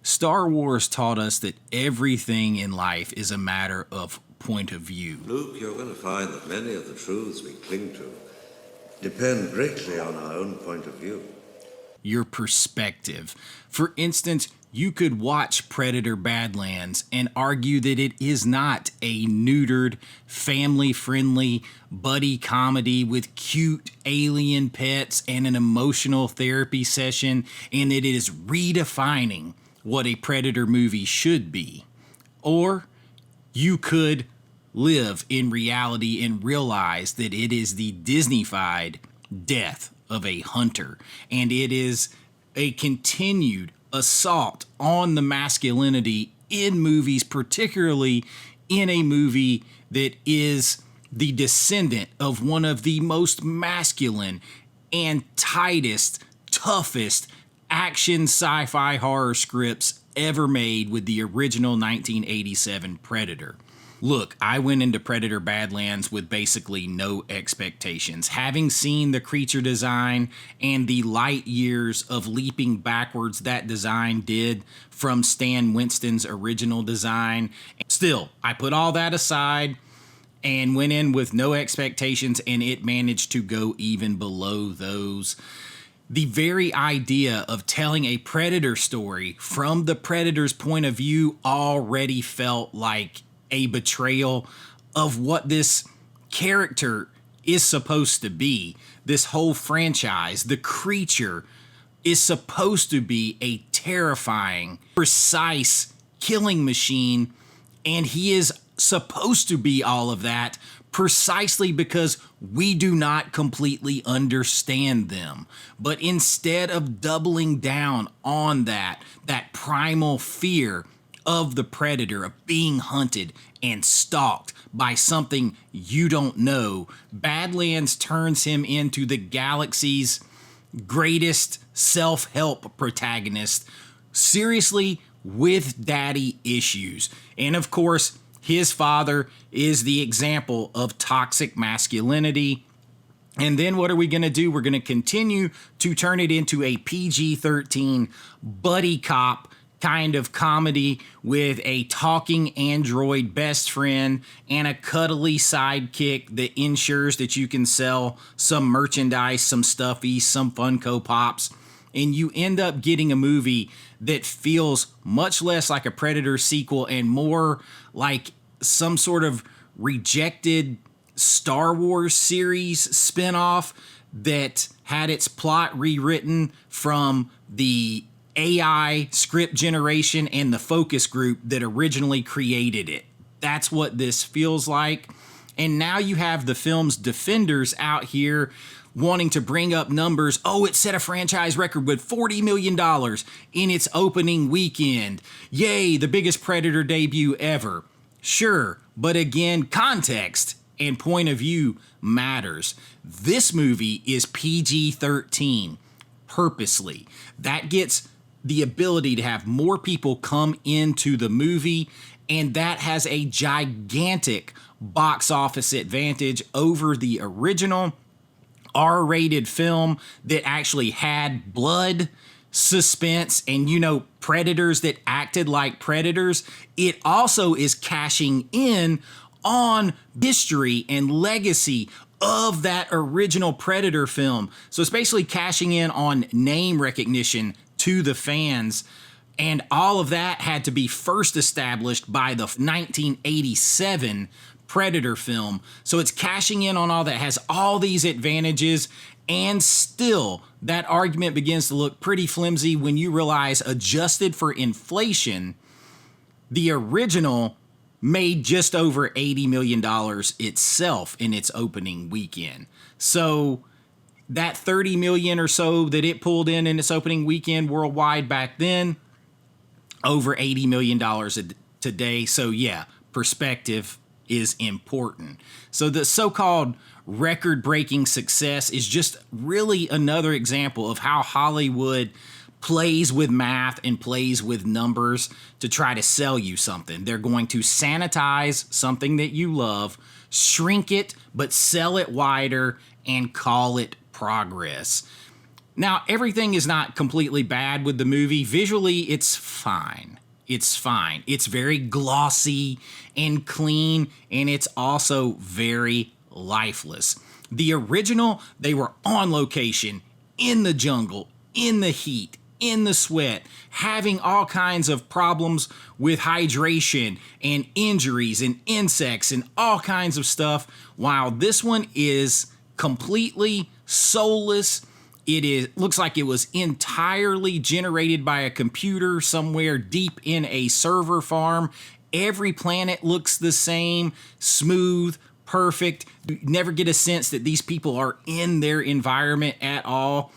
Star Wars taught us that everything in life is a matter of point of view. Luke, you're going to find that many of the truths we cling to depend greatly on our own point of view. Your perspective. For instance, you could watch Predator Badlands and argue that it is not a neutered, family-friendly buddy comedy with cute alien pets and an emotional therapy session, and that it is redefining what a Predator movie should be. Or you could live in reality and realize that it is the Disney-fied death of a hunter, and it is a continued assault on the masculinity in movies, particularly in a movie that is the descendant of one of the most masculine and tightest, toughest action sci-fi horror scripts ever made with the original 1987 Predator. Look, I went into Predator Badlands with basically no expectations. Having seen the creature design and the light years of leaping backwards that design did from Stan Winston's original design, still, I put all that aside and went in with no expectations, and it managed to go even below those. The very idea of telling a Predator story from the Predator's point of view already felt like a betrayal of what this character is supposed to be. This whole franchise, the creature, is supposed to be a terrifying, precise killing machine, and he is supposed to be all of that precisely because we do not completely understand them. But instead of doubling down on that primal fear of the predator, of being hunted and stalked by something you don't know, Badlands turns him into the galaxy's greatest self-help protagonist, seriously with daddy issues. And of course, his father is the example of toxic masculinity. And then what are we going to do? We're going to continue to turn it into a PG-13 buddy cop kind of comedy with a talking android best friend and a cuddly sidekick that ensures that you can sell some merchandise, some stuffies, some Funko Pops. And you end up getting a movie that feels much less like a Predator sequel and more like some sort of rejected Star Wars series spinoff that had its plot rewritten from the AI script generation and the focus group that originally created it. That's what this feels like. And now you have the film's defenders out here wanting to bring up numbers. Oh, it set a franchise record with $40 million in its opening weekend. Yay, the biggest Predator debut ever. Sure, but again, context and point of view matters. This movie is PG-13 purposely. That gets the ability to have more people come into the movie, and that has a gigantic box office advantage over the original R-rated film that actually had blood, suspense, and predators that acted like predators. It also is cashing in on history and legacy of that original Predator film. So it's basically cashing in on name recognition to the fans, and all of that had to be first established by the 1987 Predator film. So it's cashing in on all that, has all these advantages, and still that argument begins to look pretty flimsy when you realize, adjusted for inflation, the original made just over $80 million itself in its opening weekend. So that $30 million or so that it pulled in its opening weekend worldwide back then, over $80 million today. So yeah, perspective is important. So the so-called record-breaking success is just really another example of how Hollywood plays with math and plays with numbers to try to sell you something. They're going to sanitize something that you love, shrink it, but sell it wider and call it progress. Now, everything is not completely bad with the movie. Visually, it's fine. It's fine. It's very glossy and clean, and it's also very lifeless. The original, they were on location, in the jungle, in the heat, in the sweat, having all kinds of problems with hydration and injuries and insects and all kinds of stuff, while this one is completely soulless. Looks like it was entirely generated by a computer somewhere deep in a server farm. Every planet looks the same, smooth, perfect. You never get a sense that these people are in their environment at all.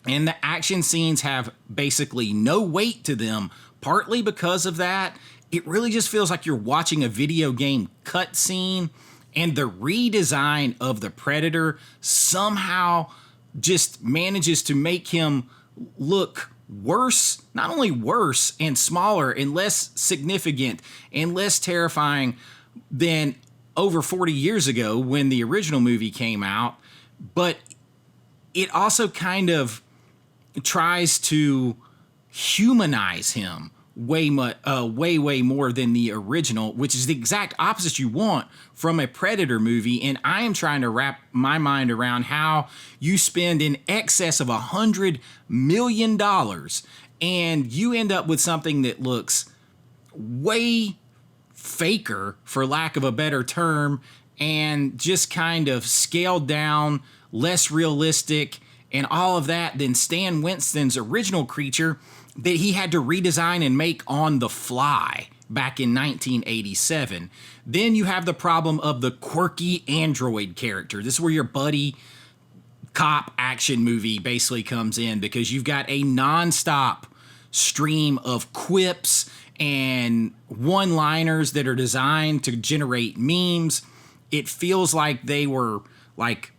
And the action scenes have basically no weight to them, partly because of that. It really just feels like you're watching a video game cutscene, and the redesign of the Predator somehow just manages to make him look worse, not only worse and smaller and less significant and less terrifying than over 40 years ago when the original movie came out, but it also kind of tries to humanize him way more than the original, which is the exact opposite you want from a Predator movie. And I am trying to wrap my mind around how you spend in excess of $100 million and you end up with something that looks way faker, for lack of a better term, and just kind of scaled down, less realistic, and all of that than Stan Winston's original creature that he had to redesign and make on the fly back in 1987. Then you have the problem of the quirky android character. This is where your buddy cop action movie basically comes in, because you've got a nonstop stream of quips and one-liners that are designed to generate memes. It feels like they were like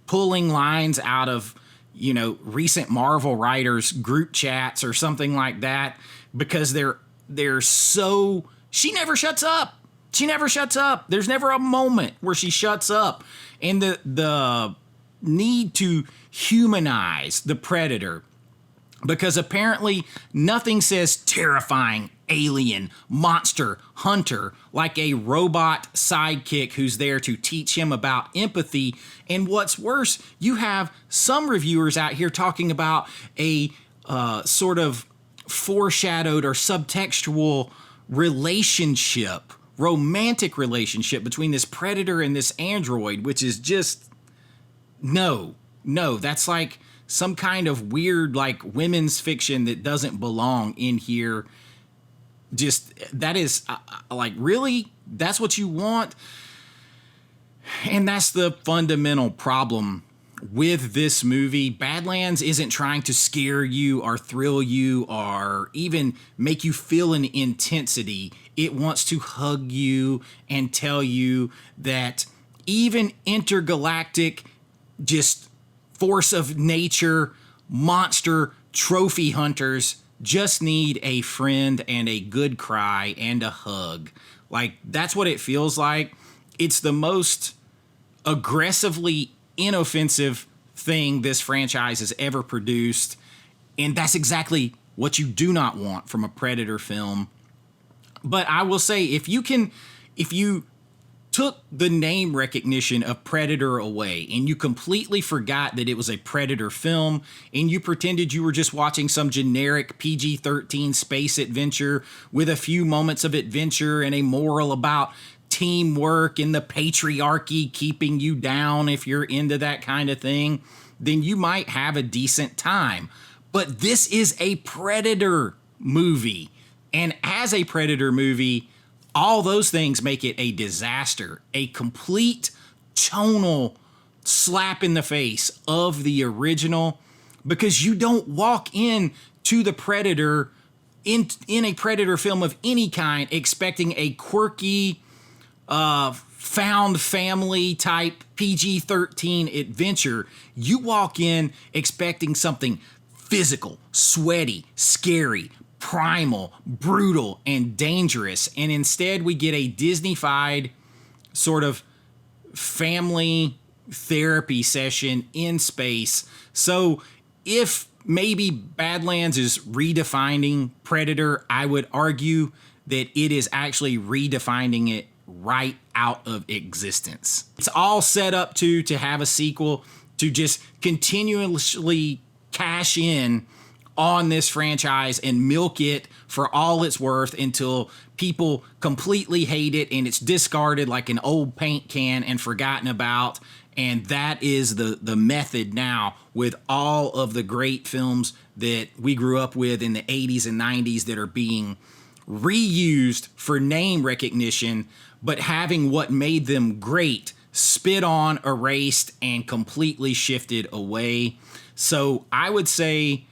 pulling lines out of, recent Marvel writers group chats or something like that, because they're so, she never shuts up. She never shuts up. There's never a moment where she shuts up. And the need to humanize the Predator, because apparently nothing says terrifying alien monster hunter like a robot sidekick who's there to teach him about empathy. And what's worse, you have some reviewers out here talking about a sort of foreshadowed or subtextual romantic relationship between this Predator and this android, which is just no, that's like some kind of weird like women's fiction that doesn't belong in here. Just, that is like, really? That's what you want? And that's the fundamental problem with this movie. Badlands isn't trying to scare you or thrill you or even make you feel an intensity. It wants to hug you and tell you that even intergalactic, just force of nature, monster trophy hunters just need a friend and a good cry and a hug. Like, that's what it feels like. It's the most aggressively inoffensive thing this franchise has ever produced. And that's exactly what you do not want from a Predator film. But I will say, if you took the name recognition of Predator away and you completely forgot that it was a Predator film and you pretended you were just watching some generic PG-13 space adventure with a few moments of adventure and a moral about teamwork and the patriarchy keeping you down if you're into that kind of thing, then you might have a decent time. But this is a Predator movie. And as a Predator movie, all those things make it a disaster, a complete tonal slap in the face of the original, because you don't walk in to the Predator in a Predator film of any kind expecting a quirky, found family type PG-13 adventure. You walk in expecting something physical, sweaty, scary, primal, brutal, and dangerous. And instead we get a Disney-fied sort of family therapy session in space. So if maybe Badlands is redefining Predator, I would argue that it is actually redefining it right out of existence. It's all set up to have a sequel, to just continuously cash in on this franchise and milk it for all it's worth until people completely hate it and it's discarded like an old paint can and forgotten about. And that is the method now with all of the great films that we grew up with in the 80s and 90s that are being reused for name recognition, but having what made them great spit on, erased, and completely shifted away. So I would say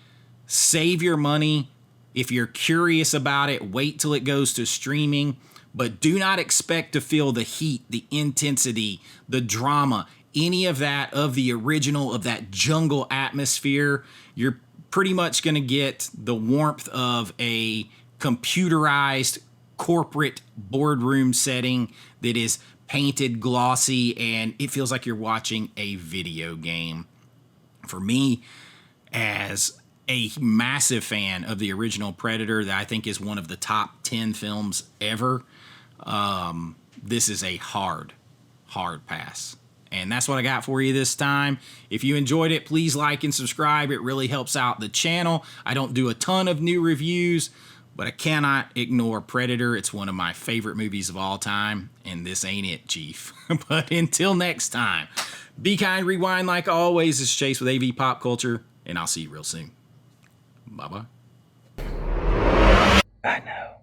save your money. If you're curious about it, wait till it goes to streaming, but do not expect to feel the heat, the intensity, the drama, any of that of the original, of that jungle atmosphere. You're pretty much going to get the warmth of a computerized corporate boardroom setting that is painted glossy, and it feels like you're watching a video game. For me, as a massive fan of the original Predator, that I think is one of the top 10 films ever, this is a hard pass. And that's what I got for you this time. If you enjoyed it, please like and subscribe. It really helps out the channel. I don't do a ton of new reviews, but I cannot ignore Predator. It's one of my favorite movies of all time, and this ain't it, Chief. But until next time, be kind, rewind like always. This is Chase with AV Pop Culture, and I'll see you real soon. Bye-bye. I know.